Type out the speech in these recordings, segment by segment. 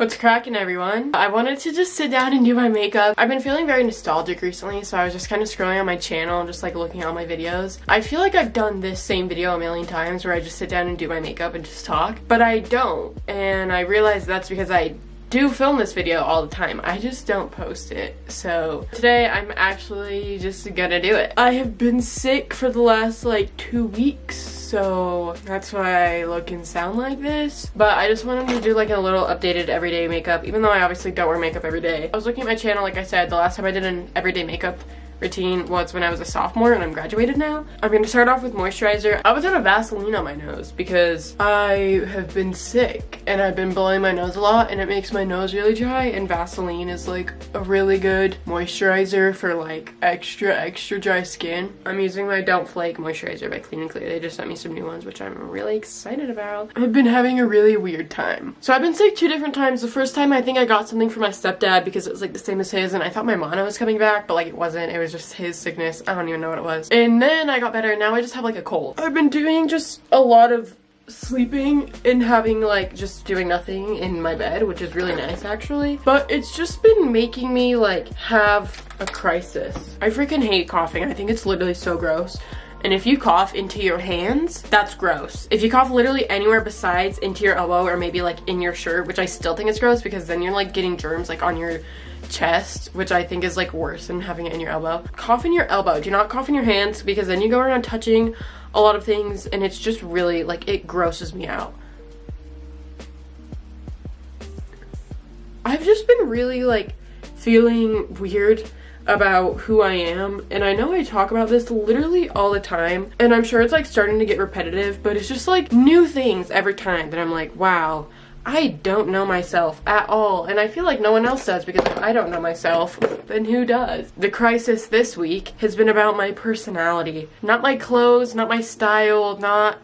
What's cracking, everyone? I wanted to just sit down and do my makeup. I've been feeling very nostalgic recently, so I was just kind of scrolling on my channel and just like looking at all my videos. I feel like I've done this same video a million times where I just sit down and do my makeup and just talk, but I don't. And I realized that's because I do film this video all the time. I just don't post it. So today I'm actually just gonna do it. I have been sick for the last like 2 weeks, so that's why I look and sound like this. But I just wanted to do like a little updated everyday makeup, even though I obviously don't wear makeup every day. I was looking at my channel, like I said, the last time I did an everyday makeup routine was when I was a sophomore and I'm graduated now. I'm gonna start off with moisturizer. I was out of Vaseline on my nose because I have been sick and I've been blowing my nose a lot and it makes my nose really dry, and Vaseline is like a really good moisturizer for like extra dry skin. I'm using my Don't Flake moisturizer by Clean and Clear. They just sent me some new ones, which I'm really excited about. I've been having a really weird time. So I've been sick 2 different times. The first time I think I got something for my stepdad because it was like the same as his, and I thought my mono was coming back, but like it wasn't. It was just his sickness. I don't even know what it was. And then I got better and now I just have like a cold. I've been doing just a lot of sleeping and having like just doing nothing in my bed, which is really nice actually, but it's just been making me like have a crisis. I freaking hate coughing. I think it's literally so gross. And if you cough into your hands, that's gross. If you cough literally anywhere besides into your elbow or maybe like in your shirt, which I still think is gross because then you're like getting germs like on your chest, which I think is like worse than having it in your elbow. Cough in your elbow. Do not cough in your hands because then you go around touching a lot of things and it's just really like, it grosses me out. I've just been really like feeling weird about who I am, and I know I talk about this literally all the time and I'm sure it's like starting to get repetitive, but it's just like new things every time that I'm like, wow, I don't know myself at all. And I feel like no one else does, because if I don't know myself, then who does? The crisis this week has been about my personality. Not my clothes, not my style, not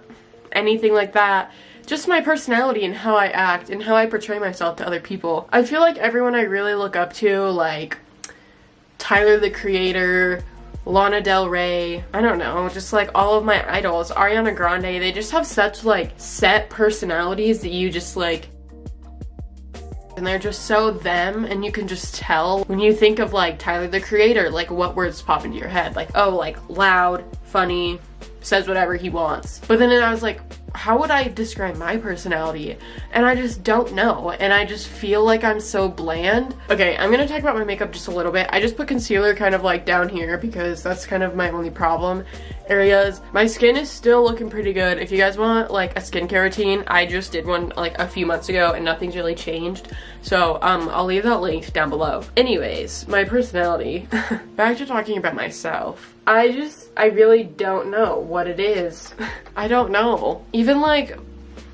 anything like that. Just my personality and how I act and how I portray myself to other people. I feel like everyone I really look up to, like Tyler the Creator, Lana Del Rey, I don't know, just like all of my idols, Ariana Grande, they just have such like set personalities that you just like, and they're just so them, and you can just tell when you think of like Tyler the Creator, like what words pop into your head, like, oh, like loud, funny, says whatever he wants. But then I was like, how would I describe my personality? And I just don't know, and I just feel like I'm so bland. Okay, I'm gonna talk about my makeup just a little bit. I just put concealer kind of like down here because that's kind of my only problem areas. My skin is still looking pretty good. If you guys want like a skincare routine, I just did one like a few months ago and nothing's really changed. So I'll leave that linked down below. Anyways, my personality. Back to talking about myself. I really don't know what it is. I don't know. Even like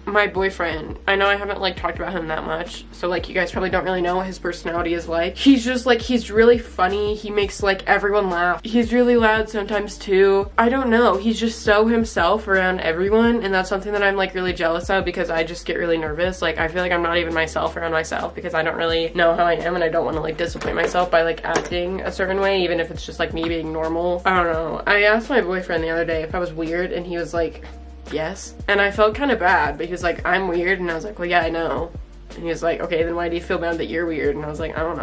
my boyfriend, I know I haven't like talked about him that much, so like you guys probably don't really know what his personality is like. He's just like, he's really funny, he makes like everyone laugh. He's really loud sometimes too. I don't know, he's just so himself around everyone, and that's something that I'm like really jealous of because I just get really nervous. Like I feel like I'm not even myself around myself because I don't really know how I am, and I don't want to like disappoint myself by like acting a certain way, even if it's just like me being normal. I don't know. I asked my boyfriend the other day if I was weird, and he was like, yes. And I felt kind of bad because like, I'm weird, and I was like, well, yeah, I know. And he was like, okay, then why do you feel bad that you're weird? And I was like, I don't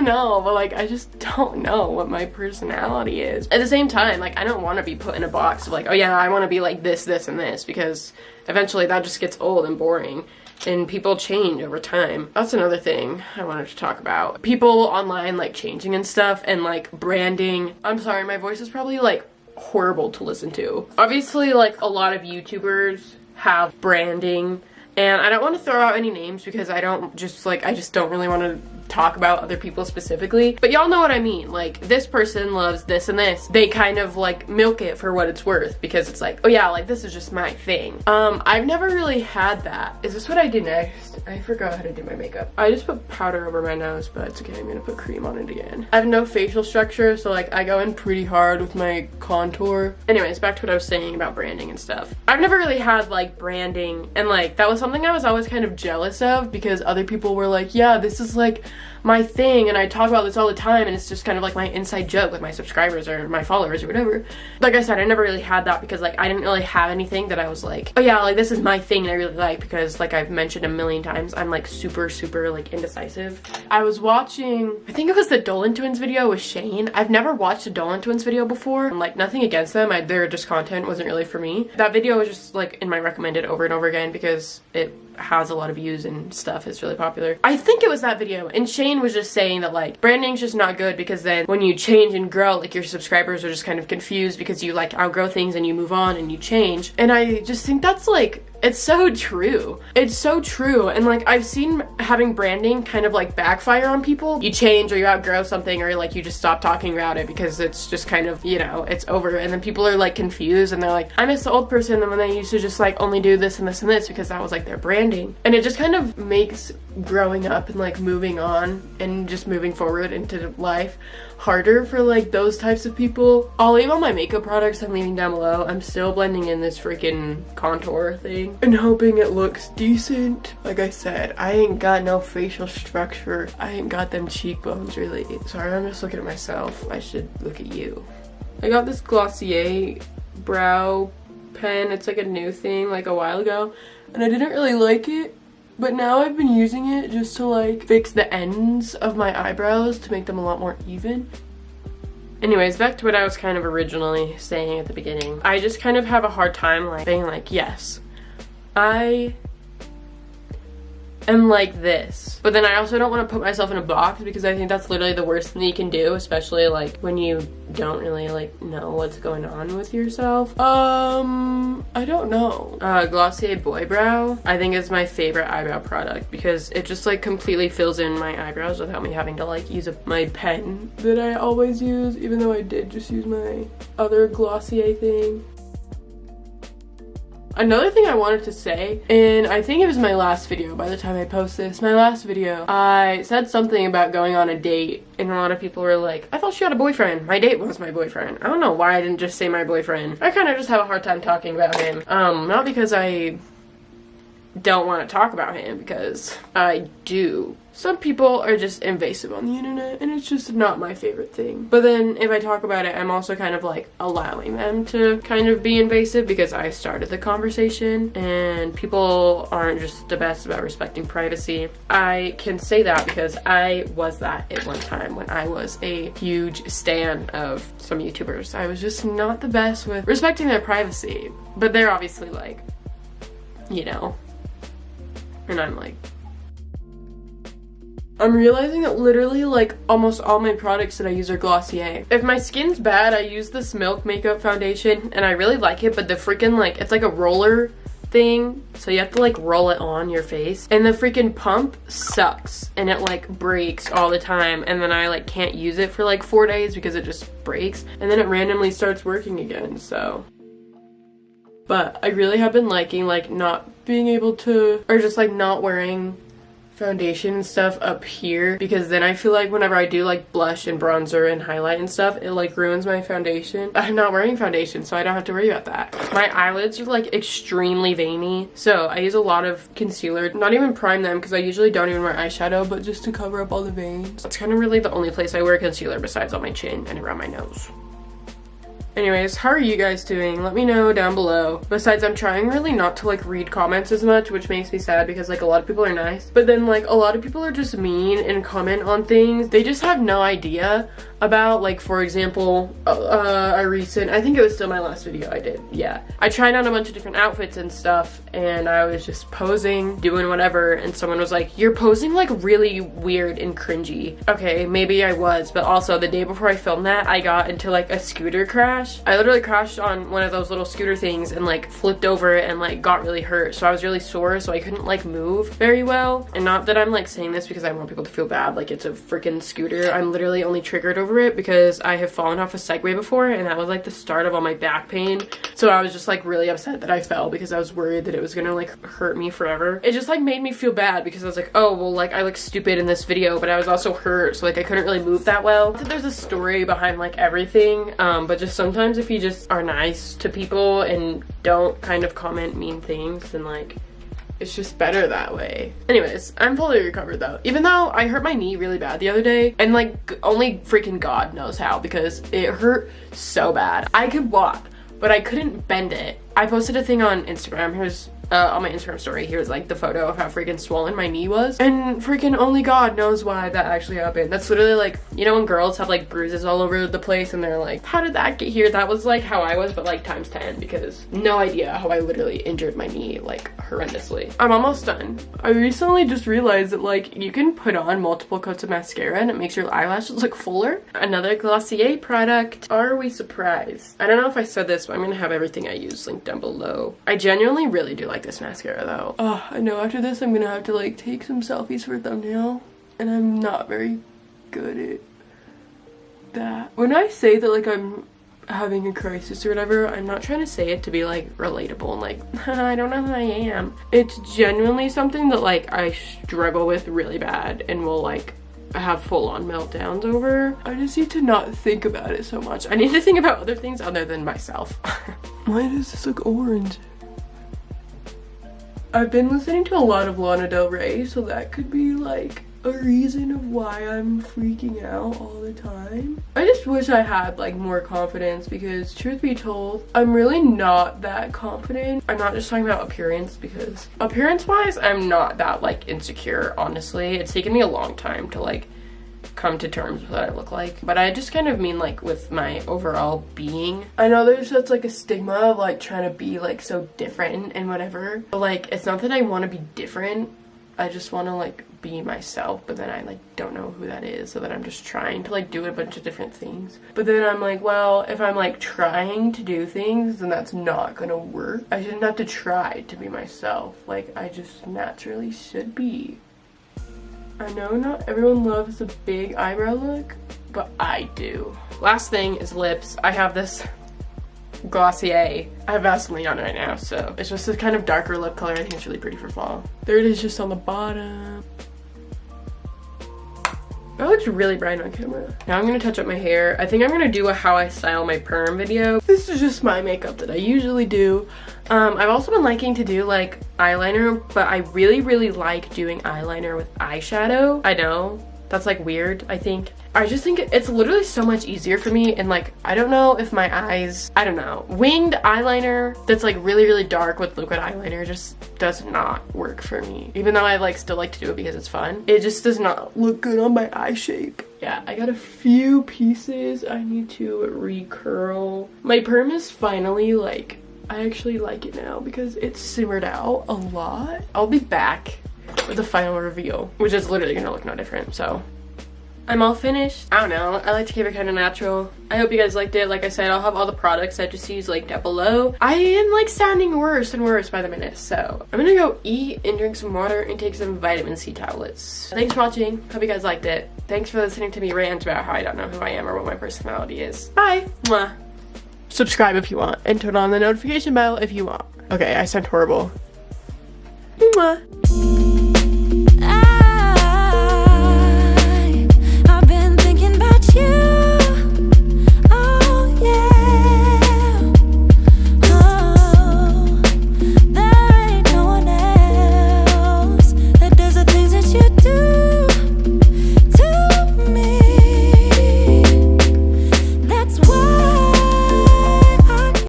know, but like I just don't know what my personality is. At the same time, like I don't want to be put in a box of like, oh yeah, I want to be like this, and this, because eventually that just gets old and boring. And people change over time. That's another thing I wanted to talk about. People online like changing and stuff, and like branding. I'm sorry, my voice is probably like horrible to listen to. Obviously like a lot of YouTubers have branding, and I don't want to throw out any names because I just don't really want to talk about other people specifically, but y'all know what I mean. Like, this person loves this and this. They kind of like milk it for what it's worth because it's like, oh yeah, like this is just my thing. I've never really had that. Is this what I do next? I forgot how to do my makeup. I just put powder over my nose, but it's okay, I'm gonna put cream on it again. I have no facial structure, so like I go in pretty hard with my contour. Anyways, back to what I was saying about branding and stuff. I've never really had like branding, and like that was something I was always kind of jealous of because other people were like, yeah, this is like my thing and I talk about this all the time and it's just kind of like my inside joke with my subscribers or my followers or whatever. Like I said, I never really had that because like I didn't really have anything that I was like, oh yeah, like this is my thing and I really like, because like I've mentioned a million times, I'm like super like indecisive. I was watching, I think it was the Dolan Twins video with Shane. I've never watched a Dolan Twins video before. And like nothing against them, their just content wasn't really for me. That video was just like in my recommended over and over again because it has a lot of views and stuff. It's really popular. I think it was that video, and Shane was just saying that like branding's just not good because then when you change and grow, like your subscribers are just kind of confused because you like outgrow things and you move on and you change. And I just think that's like, it's so true. It's so true. And like I've seen having branding kind of like backfire on people. You change or you outgrow something or like you just stop talking about it because it's just kind of, you know, it's over, and then people are like confused and they're like, I miss the old person and when they used to just like only do this and this and this because that was like their branding. And it just kind of makes growing up and like moving on and just moving forward into life harder for like those types of people. I'll leave all my makeup products I'm leaving down below. I'm still blending in this freaking contour thing and hoping it looks decent. Like I said, I ain't got no facial structure. I ain't got them cheekbones really. Sorry, I'm just looking at myself. I should look at you. I got this Glossier brow pen. It's like a new thing like a while ago and I didn't really like it. But now I've been using it just to like fix the ends of my eyebrows to make them a lot more even. Anyways, back to what I was kind of originally saying at the beginning. I just kind of have a hard time like being like, yes, I am like this. But then I also don't want to put myself in a box because I think that's literally the worst thing you can do, especially like when you don't really like know what's going on with yourself. I don't know. Glossier Boy Brow I think is my favorite eyebrow product because it just like completely fills in my eyebrows without me having to like use my pen that I always use, even though I did just use my other Glossier thing. Another thing I wanted to say, and I think it was my last video by the time I post this, my last video, I said something about going on a date and a lot of people were like, I thought she had a boyfriend. My date was my boyfriend. I don't know why I didn't just say my boyfriend. I kind of just have a hard time talking about him. Not because I don't want to talk about him, because I do. Some people are just invasive on the internet and it's just not my favorite thing. But then if I talk about it, I'm also kind of like allowing them to kind of be invasive because I started the conversation and people aren't just the best about respecting privacy. I can say that because I was that at one time when I was a huge stan of some YouTubers. I was just not the best with respecting their privacy, but they're obviously like, you know, and I'm like, I'm realizing that literally like almost all my products that I use are Glossier. If my skin's bad, I use this Milk makeup foundation and I really like it, but the freaking like, it's like a roller thing, so you have to like roll it on your face, and the freaking pump sucks and it like breaks all the time, and then I like can't use it for like 4 days because it just breaks and then it randomly starts working again. So but I really have been liking like not being able to, or just like not wearing foundation and stuff up here, because then I feel like whenever I do like blush and bronzer and highlight and stuff, it like ruins my foundation. I'm not wearing foundation, so I don't have to worry about that. My eyelids are like extremely veiny, so I use a lot of concealer, not even prime them because I usually don't even wear eyeshadow, but just to cover up all the veins. That's kind of really the only place I wear concealer besides on my chin and around my nose. Anyways, how are you guys doing? Let me know down below. Besides, I'm trying really not to like read comments as much, which makes me sad because like a lot of people are nice, but then like a lot of people are just mean and comment on things they just have no idea about. Like for example, I think it was still my last video I did, yeah, I tried on a bunch of different outfits and stuff and I was just posing, doing whatever, and someone was like, you're posing like really weird and cringy. Okay, maybe I was, but also the day before I filmed that, I got into like a scooter crash. I literally crashed on one of those little scooter things and like flipped over and like got really hurt, so I was really sore, so I couldn't like move very well. And not that I'm like saying this because I want people to feel bad, like it's a freaking scooter. I'm literally only triggered over it because I have fallen off a Segway before and that was like the start of all my back pain, so I was just like really upset that I fell because I was worried that it was gonna like hurt me forever. It just like made me feel bad because I was like, oh well, like I look stupid in this video, but I was also hurt, so like I couldn't really move that well. There's a story behind like everything, but just sometimes if you just are nice to people and don't kind of comment mean things, then like it's just better that way. Anyways, I'm fully recovered though. Even though I hurt my knee really bad the other day, and like only freaking God knows how, because it hurt so bad. I could walk, but I couldn't bend it. I posted a thing on Instagram. Here's on my Instagram story, here's like the photo of how freaking swollen my knee was, and freaking only God knows why that actually happened. That's literally like, you know when girls have like bruises all over the place and they're like, how did that get here? That was like how I was, but like times 10, because no idea how I literally injured my knee like horrendously. I'm almost done. I recently just realized that like you can put on multiple coats of mascara and it makes your eyelashes look fuller. Another Glossier product. Are we surprised? I don't know if I said this, but I'm gonna have everything I use linked down below. I genuinely really do like this mascara though. Oh, I know after this I'm gonna have to like take some selfies for a thumbnail, and I'm not very good at that. When I say that like I'm having a crisis or whatever, I'm not trying to say it to be like relatable and like I don't know who I am. It's genuinely something that like I struggle with really bad and will like have full-on meltdowns over. I just need to not think about it so much. I need to think about other things other than myself. Why does this look orange? I've been listening to a lot of Lana Del Rey, so that could be like a reason of why I'm freaking out all the time. I just wish I had like more confidence, because truth be told, I'm really not that confident. I'm not just talking about appearance, because appearance wise, I'm not that like insecure, honestly. It's taken me a long time to like come to terms with what I look like, but I just kind of mean like with my overall being. I know there's such like a stigma of like trying to be like so different and whatever, but like it's not that I want to be different. I just want to like be myself, but then I like don't know who that is, so that I'm just trying to like do a bunch of different things. But then I'm like, well, if I'm like trying to do things, then that's not gonna work. I shouldn't have to try to be myself. Like I just naturally should be. I know not everyone loves a big eyebrow look, but I do. Last thing is lips. I have this Glossier. I have Vaseline on right now, so it's just this kind of darker lip color. I think it's really pretty for fall. There it is, just on the bottom. That looks really bright on camera. Now I'm gonna touch up my hair. I think I'm gonna do a how I style my perm video. This is just my makeup that I usually do. I've also been liking to do like eyeliner, but I really like doing eyeliner with eyeshadow. I know, that's like weird, I think. I just think it's literally so much easier for me, and like, I don't know if my eyes, I don't know. Winged eyeliner that's like really dark with liquid eyeliner just does not work for me. Even though I like still like to do it because it's fun, it just does not look good on my eye shape. Yeah, I got a few pieces I need to recurl. My perm is finally like, I actually like it now because it's simmered out a lot. I'll be back with the final reveal, which is literally gonna look no different, so. I'm all finished. I don't know, I like to keep it kind of natural. I hope you guys liked it. Like I said, I'll have all the products I just used linked down below. I am like sounding worse and worse by the minute, so I'm gonna go eat and drink some water and take some vitamin C tablets. Thanks for watching. Hope you guys liked it. Thanks for listening to me rant about how I don't know who I am or what my personality is. Bye. Mwah. Subscribe if you want, and turn on the notification bell if you want. Okay, I sound horrible. Mwah.